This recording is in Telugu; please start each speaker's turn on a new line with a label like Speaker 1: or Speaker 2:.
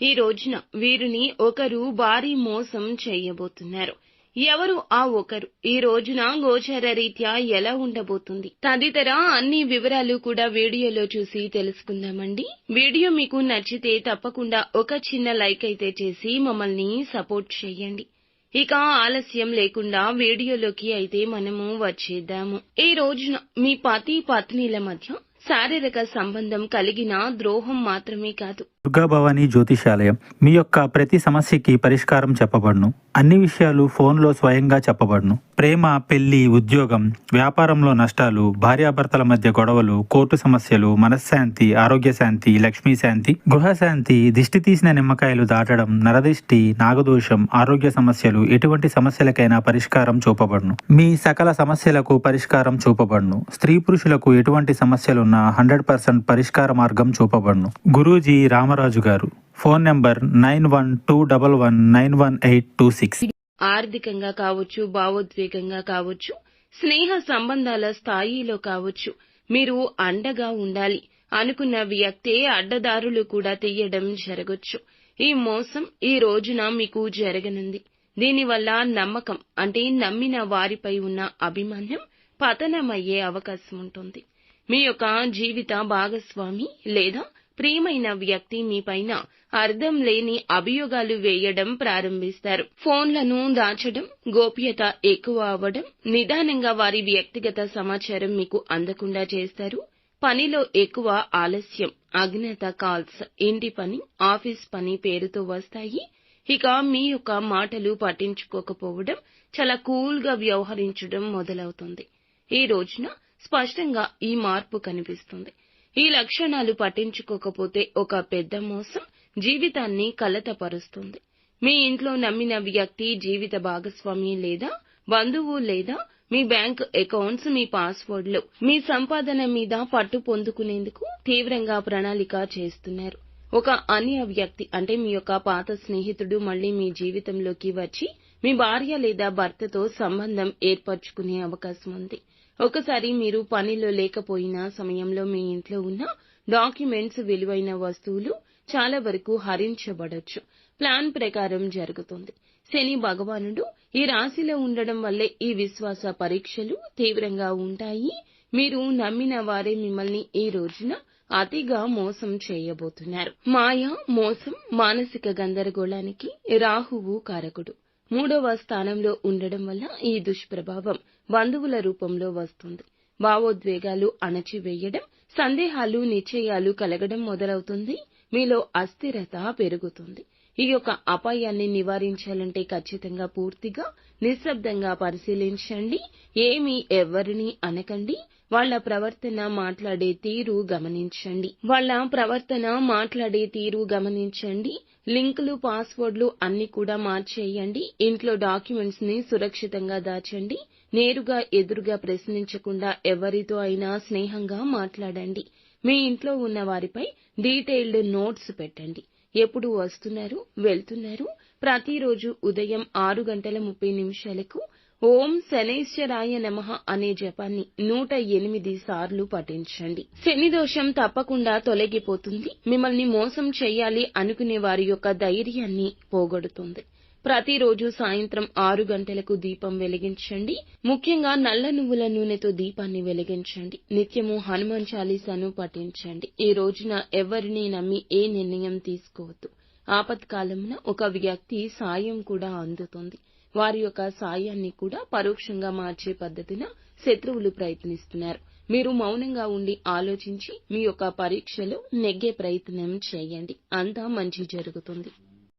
Speaker 1: ఈ రోజున వీరిని ఒకరు భారీ మోసం చేయబోతున్నారు. ఎవరు ఆ ఒకరు? ఈ రోజున గోచార రీత్యా ఎలా ఉండబోతుంది తదితర అన్ని వివరాలు కూడా వీడియోలో చూసి తెలుసుకుందామండి. వీడియో మీకు నచ్చితే తప్పకుండా ఒక చిన్న లైక్ అయితే చేసి మమ్మల్ని సపోర్ట్ చేయండి. ఇక ఆలస్యం లేకుండా వీడియోలోకి అయితే మనము వచ్చేద్దాము. ఈ రోజున మీ పతి పత్నిల మధ్య శారీరక సంబంధం కలిగిన ద్రోహం మాత్రమే కాదు,
Speaker 2: దుర్గాభవాని జ్యోతిషాలయం మీ యొక్క ప్రతి సమస్యకి పరిష్కారం చెప్పబడును. అన్ని విషయాలు ఫోన్లో స్వయంగా చెప్పబడును. ప్రేమ, పెళ్లి, ఉద్యోగం, వ్యాపారంలో నష్టాలు, భార్యాభర్తల మధ్య గొడవలు, కోర్టు సమస్యలు, మనశ్శాంతి, ఆరోగ్య శాంతి, లక్ష్మీ శాంతి, గృహశాంతి, దిష్టి తీసిన నిమ్మకాయలు దాటడం, నరదిష్టి, నాగదోషం, ఆరోగ్య సమస్యలు, ఎటువంటి సమస్యలకైనా పరిష్కారం చూపబడును. మీ సకల సమస్యలకు పరిష్కారం చూపబడును. స్త్రీ పురుషులకు ఎటువంటి సమస్యలున్నా 100% పరిష్కార మార్గం చూపబడును. గురూజీ రామరాజు గారు. Phone number 9121191826.
Speaker 1: ఆర్థికంగా కావచ్చు, భావోద్వేగంగా కావచ్చు, స్నేహ సంబంధాల స్థాయిలో కావచ్చు, మీరు అండగా ఉండాలి అనుకున్న వ్యక్తే అడ్డదారులు కూడా తీయడం జరగొచ్చు. ఈ మోసం ఈ రోజున మీకు జరగనుంది. దీనివల్ల నమ్మకం అంటే నమ్మిన వారిపై ఉన్న అభిమానం పతనమయ్యే అవకాశం ఉంటుంది. మీ యొక్క జీవిత భాగస్వామి లేదా ప్రియమైన వ్యక్తి మీపైన అర్థం లేని అభియోగాలు వేయడం ప్రారంభిస్తారు. ఫోన్లను దాచడం, గోప్యత ఎక్కువ అవ్వడం, నిదానంగా వారి వ్యక్తిగత సమాచారం మీకు అందకుండా చేస్తారు. పనిలో ఎక్కువ ఆలస్యం, అజ్ఞాత కాల్స్, ఇంటి పని, ఆఫీస్ పని పేరుతో వస్తాయి. ఇక మీ యొక్క మాటలు పట్టించుకోకపోవడం, చాలా కూల్గా వ్యవహరించడం మొదలవుతుంది. ఈ రోజున స్పష్టంగా ఈ మార్పు కనిపిస్తుంది. ఈ లక్షణాలు పట్టించుకోకపోతే ఒక పెద్ద మోసం జీవితాన్ని కలతపరుస్తుంది. మీ ఇంట్లో నమ్మిన వ్యక్తి, జీవిత భాగస్వామి లేదా బంధువు లేదా మీ బ్యాంక్ అకౌంట్స్, మీ పాస్వర్డ్లు, మీ సంపాదన మీద పట్టు పొందుకునేందుకు తీవ్రంగా ప్రణాళిక చేస్తున్నారు. ఒక అన్య వ్యక్తి అంటే మీ యొక్క పాత స్నేహితుడు మళ్లీ మీ జీవితంలోకి వచ్చి మీ భార్య లేదా భర్తతో సంబంధం ఏర్పరచుకునే అవకాశం ఉంది. ఒకసారి మీరు పనిలో లేకపోయిన సమయంలో మీ ఇంట్లో ఉన్న డాక్యుమెంట్స్, విలువైన వస్తువులు చాలా వరకు హరించబడొచ్చు. ప్లాన్ ప్రకారం జరుగుతుంది. శని భగవానుడు ఈ రాశిలో ఉండడం వల్లే ఈ విశ్వాస పరీక్షలు తీవ్రంగా ఉంటాయి. మీరు నమ్మిన వారే మిమ్మల్ని ఈ రోజున అతిగా మోసం చేయబోతున్నారు. మాయ, మోసం, మానసిక గందరగోళానికి రాహువు కారకుడు. 3వ స్థానంలో ఉండడం వల్ల ఈ దుష్ప్రభావం బంధువుల రూపంలో వస్తుంది. భావోద్వేగాలు అణచివేయడం, సందేహాలు, నిశ్చయాలు కలగడం మొదలవుతుంది. మీలో అస్థిరత పెరుగుతుంది. ఈ యొక్క అపాయాన్ని నివారించాలంటే ఖచ్చితంగా పూర్తిగా నిశ్శబ్దంగా పరిశీలించండి. ఏమీ ఎవరిని అనకండి. వాళ్ళ ప్రవర్తన, మాట్లాడే తీరు గమనించండి. లింకులు, పాస్వర్డ్లు అన్ని కూడా మార్చేయండి. ఇంట్లో డాక్యుమెంట్స్ ని సురక్షితంగా దాచండి. నేరుగా ఎదురుగా ప్రశ్నించకుండా ఎవరితో అయినా స్నేహంగా మాట్లాడండి. మీ ఇంట్లో ఉన్న వారిపై డీటెయిల్డ్ నోట్స్ పెట్టండి. ఎప్పుడు వస్తున్నారు, వెళ్తున్నారు, ప్రతిరోజు ఉదయం 6:30 ఓం శనైశ్వరాయ నమః అనే జపాన్ని 108 సార్లు పఠించండి. శని దోషం తప్పకుండా తొలగిపోతుంది. మిమ్మల్ని మోసం చేయాలి అనుకునే వారి యొక్క ధైర్యాన్ని పోగొడుతుంది. ప్రతిరోజు సాయంత్రం 6 గంటలకు దీపం వెలిగించండి. ముఖ్యంగా నల్ల నువ్వుల నూనెతో దీపాన్ని వెలిగించండి. నిత్యము హనుమాన్ చాలీసాను పఠించండి. ఈ రోజున ఎవరిని నమ్మి ఏ నిర్ణయం తీసుకోవద్దు. ఆపత్కాలమున ఒక వ్యక్తి సాయం కూడా అందుతుంది. వారి యొక్క సాయాన్ని కూడా పరోక్షంగా మార్చే పద్ధతిన శత్రువులు ప్రయత్నిస్తున్నారు. మీరు మౌనంగా ఉండి ఆలోచించి మీ యొక్క పరీక్షలో నెగ్గే ప్రయత్నం చేయండి. అంతా మంచి జరుగుతుంది.